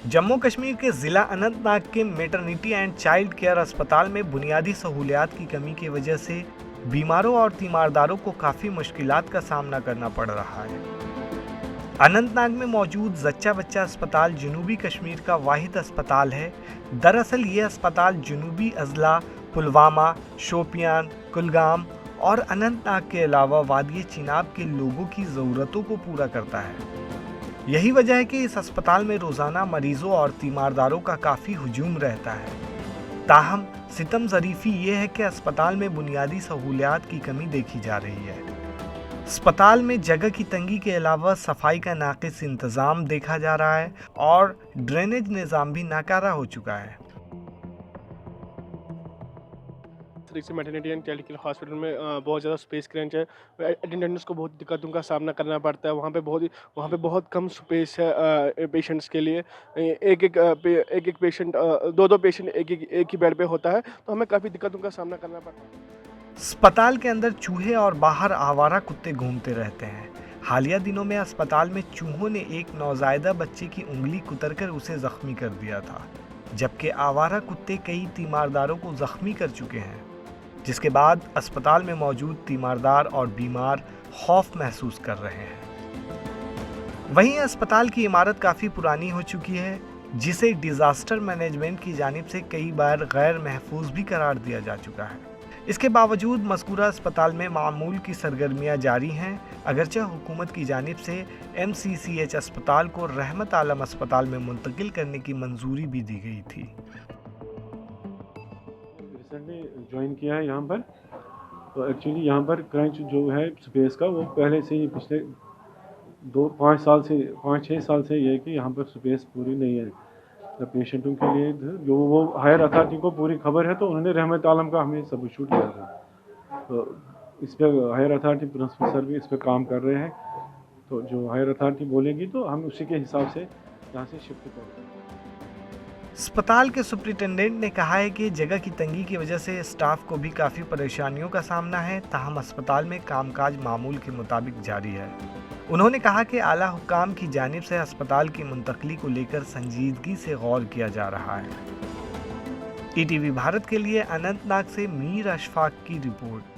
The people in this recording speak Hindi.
जम्मू कश्मीर के ज़िला अनंतनाग के मैटरनिटी एंड चाइल्ड केयर अस्पताल में बुनियादी सहूलियात की कमी की वजह से बीमारों और तीमारदारों को काफ़ी मुश्किलात का सामना करना पड़ रहा है। अनंतनाग में मौजूद जच्चा बच्चा अस्पताल जनूबी कश्मीर का वाहिद अस्पताल है। दरअसल ये अस्पताल जनूबी अजला, पुलवामा, शोपियान, कुलगाम और अनंतनाग के अलावा वादी चिनाब के लोगों की ज़रूरतों को पूरा करता है। यही वजह है कि इस अस्पताल में रोज़ाना मरीजों और तीमारदारों का काफ़ी हुजूम रहता है। ताहम सितम ज़रीफ़ी ये है कि अस्पताल में बुनियादी सहूलियात की कमी देखी जा रही है। अस्पताल में जगह की तंगी के अलावा सफाई का नाक़िस इंतज़ाम देखा जा रहा है और ड्रेनेज निज़ाम भी नाकारा हो चुका है। से maternity and child care hospital में बहुत ज़्यादा स्पेस क्रंच है। अटेंडेंट्स को बहुत दिक्कतों का सामना करना पड़ता है। वहाँ पे बहुत कम स्पेस है पेशेंट्स के लिए। एक पेशेंट दो पेशेंट एक ही बेड पे होता है, तो हमें काफ़ी दिक्कतों का सामना करना पड़ता है। अस्पताल के अंदर चूहे और बाहर आवारा कुत्ते घूमते रहते हैं। हालिया दिनों में अस्पताल में चूहों ने एक नौजायदा बच्चे की उंगली कुतरकर उसे जख्मी कर दिया था, जबकि आवारा कुत्ते कई तीमारदारों को जख्मी कर चुके हैं, जिसके बाद अस्पताल में मौजूद तीमारदार और बीमार खौफ महसूस कर रहे हैं। वहीं अस्पताल की इमारत काफ़ी पुरानी हो चुकी है, जिसे डिज़ास्टर मैनेजमेंट की जानिब से कई बार गैर महफूज भी करार दिया जा चुका है। इसके बावजूद मज़कूरा अस्पताल में मामूल की सरगर्मियां जारी हैं, अगरचे हुकूमत की जानिब से MCCH अस्पताल को रहमत आलम अस्पताल में मुंतकिल करने की मंजूरी भी दी गई थी। रिसेंटली ज्वाइन किया है यहाँ पर, तो एक्चुअली यहाँ पर क्रंच जो है स्पेस का वो पहले से ही पिछले 5-6 साल से ये है कि यहाँ पर स्पेस पूरी नहीं है पेशेंटों के लिए। जो वो हायर अथॉरिटी को पूरी खबर है, तो उन्होंने रहमत आलम का हमें सबूत दिया था। तो इस पर हायर अथॉरिटी प्रिंसिपल सर भी इस पर काम कर रहे हैं, तो जो हायर अथॉरिटी बोलेगी तो हम उसी के हिसाब से यहाँ से शिफ्ट करेंगे। अस्पताल के सुपरिटेंडेंट ने कहा है कि जगह की तंगी की वजह से स्टाफ को भी काफ़ी परेशानियों का सामना है, ताहम अस्पताल में कामकाज मामूल के मुताबिक जारी है। उन्होंने कहा कि आला हुक्काम की जानिब से अस्पताल की मुंतकली को लेकर संजीदगी से गौर किया जा रहा है। ETV भारत के लिए अनंतनाग से मीर अशफाक की रिपोर्ट।